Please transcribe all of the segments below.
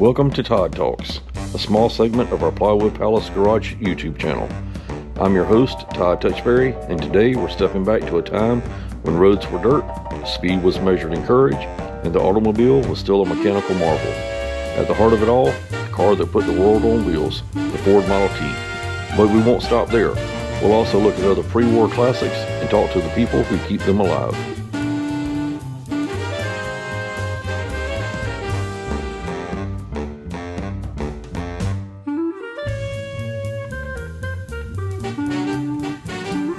Welcome to Todd Talks, a small segment of our Plywood Palace Garage YouTube channel. I'm your host, Todd Touchberry, and today we're stepping back to a time when roads were dirt, speed was measured in courage, and the automobile was still a mechanical marvel. At the heart of it all, the car that put the world on wheels, the Ford Model T. But we won't stop there. We'll also look at other pre-war classics and talk to the people who keep them alive.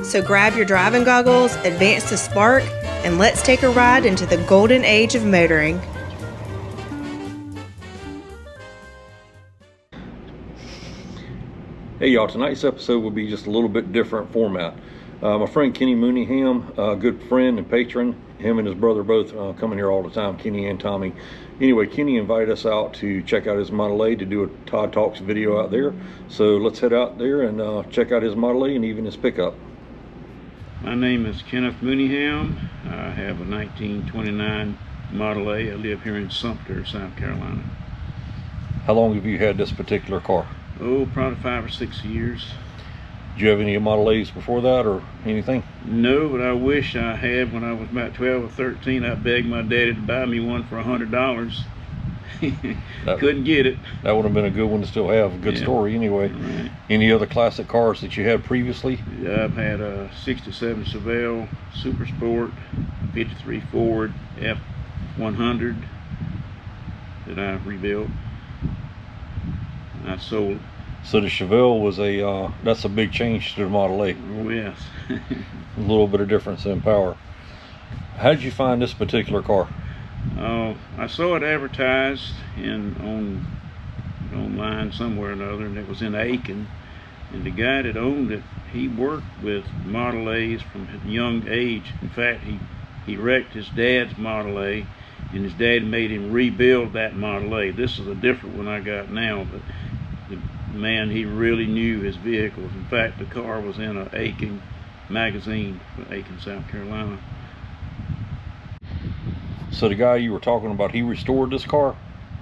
So grab your driving goggles, advance the spark, and let's take a ride into the golden age of motoring. Hey y'all, tonight's episode will be just a little bit different format. My friend Kenny Mooneyham, a good friend and patron, him and his brother both come in here all the time, Kenny and Tommy. Anyway, Kenny invited us out to check out his Model A, to do a Todd Talks video out there. So let's head out there and check out his Model A and even his pickup. My name is Kenneth Mooneyham. I have a 1929 Model A. I live here in Sumter, South Carolina. How long have you had this particular car? Oh, probably 5 or 6 years. Did you have any Model A's before that or anything? No, but I wish I had. When I was about 12 or 13, I begged my daddy to buy me one for $100. Couldn't get it. That would have been a good one to still have. A good story anyway. Right. Any other classic cars that you had previously? Yeah, I've had a 67 Chevelle Super Sport, a 53 Ford F100 that I rebuilt. I sold. So the Chevelle was that's a big change to the Model A. Oh yes. A little bit of difference in power. How did you find this particular car? I saw it advertised online somewhere or another, and it was in Aiken. And the guy that owned it, he worked with Model A's from a young age. In fact, he wrecked his dad's Model A, and his dad made him rebuild that Model A. This is a different one I got now, but the man, he really knew his vehicles. In fact, the car was in an Aiken magazine, Aiken, South Carolina. So the guy you were talking about, he restored this car?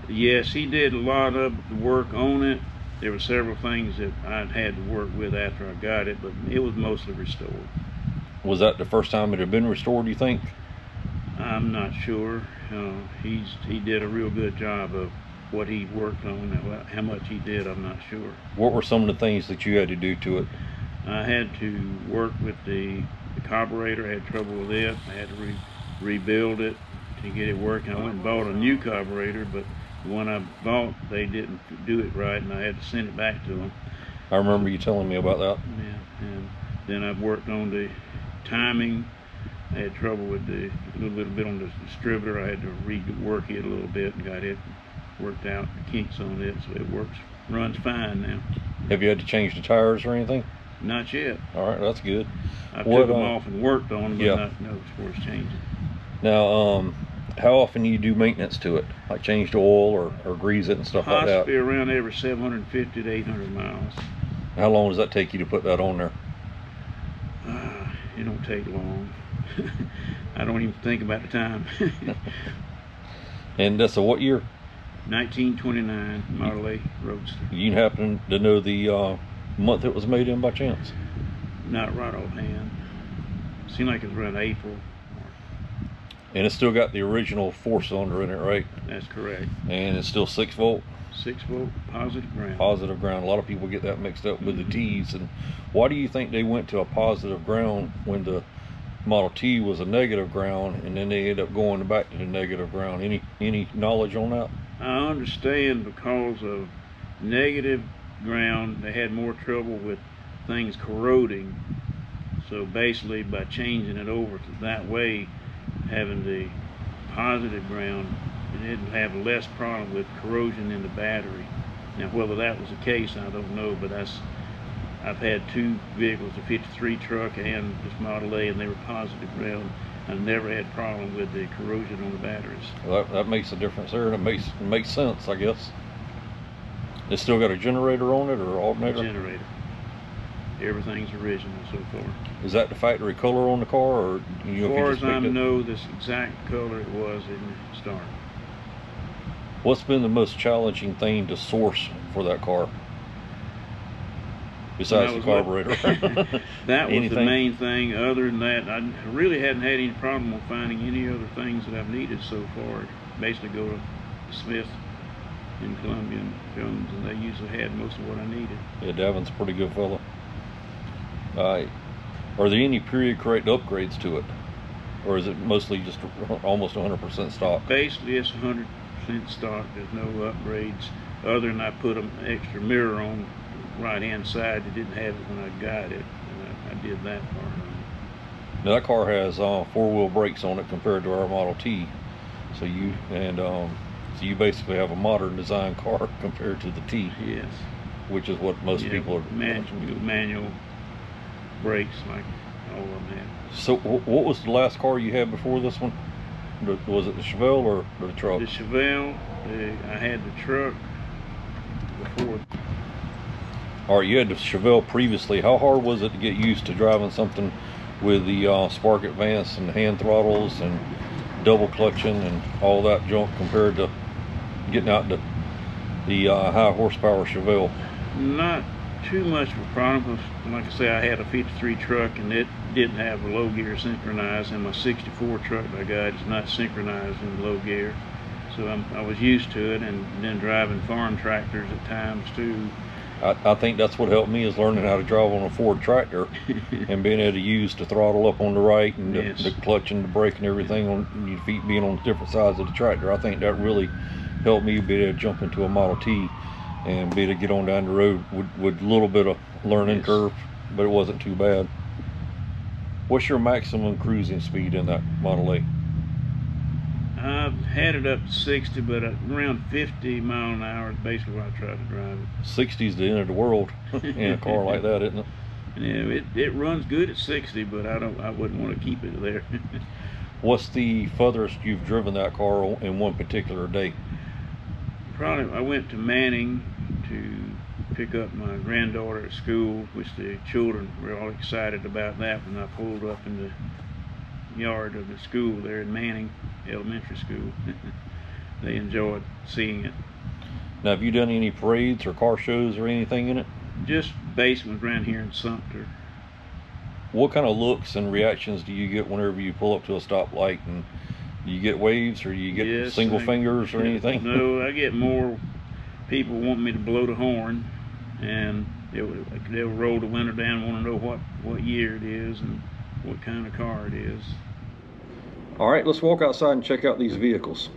Yes, he did a lot of the work on it. There were several things that I'd had to work with after I got it, but it was mostly restored. Was that the first time it had been restored, you think? I'm not sure. He did a real good job of what he worked on. How much he did, I'm not sure. What were some of the things that you had to do to it? I had to work with the carburetor. I had trouble with it. I had to rebuild it to get it working. I went and bought a new carburetor, but the one I bought, they didn't do it right, and I had to send it back to them. I remember you telling me about that. Yeah, and then I've worked on the timing. I had trouble with a little bit on the distributor. I had to rework it a little bit and got it worked out, the kinks on it, so it runs fine now. Have you had to change the tires or anything? Not yet. All right, that's good. I took them off and worked on them, but not as far as changing. Now, how often do you do maintenance to it? Like change the oil or grease it and stuff like that? Possibly around every 750 to 800 miles. How long does that take you to put that on there? It don't take long. I don't even think about the time. And that's a what year? 1929 Model A Roadster. You happen to know the month it was made in by chance? Not right offhand. Seemed like it was around April. And it's still got the original 4-cylinder in it, right? That's correct. And it's still 6 volt? 6 volt, positive ground. Positive ground. A lot of people get that mixed up with the T's. And why do you think they went to a positive ground when the Model T was a negative ground, and then they ended up going back to the negative ground? Any knowledge on that? I understand because of negative ground, they had more trouble with things corroding. So basically, by changing it over to that way, having the positive ground, it didn't have less problem with corrosion in the battery. Now, whether that was the case, I don't know, but I've had two vehicles, a 53 truck and this Model A, and they were positive ground. I never had problem with the corrosion on the batteries. Well, that makes a difference there, and it makes sense, I guess. It's still got a generator on it, or alternator? Generator. Everything's original so far. Is that the factory color on the car, or as far as I know, this exact color it was in the start. What's been the most challenging thing to source for that car? Besides the carburetor. That was the main thing. Other than that, I really hadn't had any problem with finding any other things that I've needed so far. Basically go to Smith in Columbia and Jones, and they usually had most of what I needed. Yeah, Davin's a pretty good fella. Are there any period correct upgrades to it? Or is it mostly just almost 100% stock? Basically, it's 100% stock. There's no upgrades other than I put an extra mirror on the right-hand side that didn't have it when I got it. And I did that part of it. Now that car has four-wheel brakes on it compared to our Model T. So you basically have a modern design car compared to the T. Yes. Which is what most people are. Manual brakes like all of them have. So what was the last car you had before this one? Was it the Chevelle or the truck? The Chevelle. I had the truck before. All right, you had the Chevelle previously. How hard was it to get used to driving something with the Spark Advance and hand throttles and double clutching and all that junk compared to getting out the high horsepower Chevelle? Not too much of a problem. Like I say, I had a 53 truck and it didn't have the low gear synchronized, and my 64 truck I got is not synchronized in low gear. So I was used to it, and then driving farm tractors at times too. I think that's what helped me, is learning how to drive on a Ford tractor and being able to use the throttle up on the right and the clutch and the brake and everything on your feet being on different sides of the tractor. I think that really helped me be able to jump into a Model T and be able to get on down the road with a little bit of learning curve, but it wasn't too bad. What's your maximum cruising speed in that Model A? I've had it up to 60, but around 50 mile an hour is basically what I try to drive it. 60 is the end of the world in a car like that, isn't it? Yeah, it runs good at 60, but I wouldn't want to keep it there. What's the furthest you've driven that car in one particular day? Probably I went to Manning to pick up my granddaughter at school, which the children were all excited about that when I pulled up in the yard of the school there in Manning Elementary School. They enjoyed seeing it. Now, have you done any parades or car shows or anything in it? Just basic ones around here in Sumter. What kind of looks and reactions do you get whenever you pull up to a stoplight? And do you get waves, or do you get single fingers or anything? No, I get more people want me to blow the horn, and they'll roll the window down, want to know what year it is and what kind of car it is. All right, let's walk outside and check out these vehicles.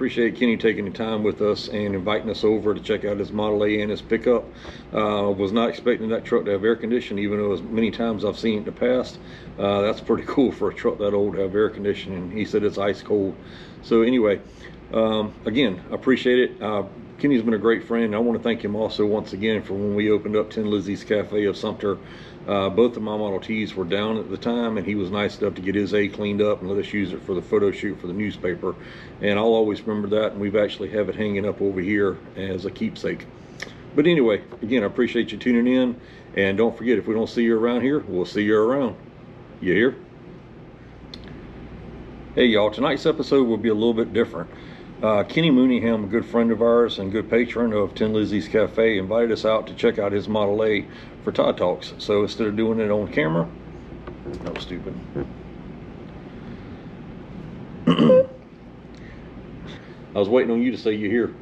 appreciate Kenny taking the time with us and inviting us over to check out his Model A and his pickup. Was not expecting that truck to have air conditioning, even though as many times I've seen it in the past. That's pretty cool for a truck that old to have air conditioning. He said it's ice cold. So anyway, again, I appreciate it. Kenny's been a great friend. I want to thank him also once again for when we opened up 10 Lizzies Cafe of Sumter. Both of my Model Ts were down at the time, and he was nice enough to get his A cleaned up and let us use it for the photo shoot for the newspaper. And I'll always remember that, and we've actually have it hanging up over here as a keepsake. But anyway, again, I appreciate you tuning in, and don't forget, if we don't see you around here, we'll see you around. You hear? Hey y'all, tonight's episode will be a little bit different. Kenny Mooneyham, a good friend of ours and good patron of 10 Lizzies Cafe, invited us out to check out his Model A for Todd Talks. So instead of doing it on camera, no, stupid. I was waiting on you to say you here.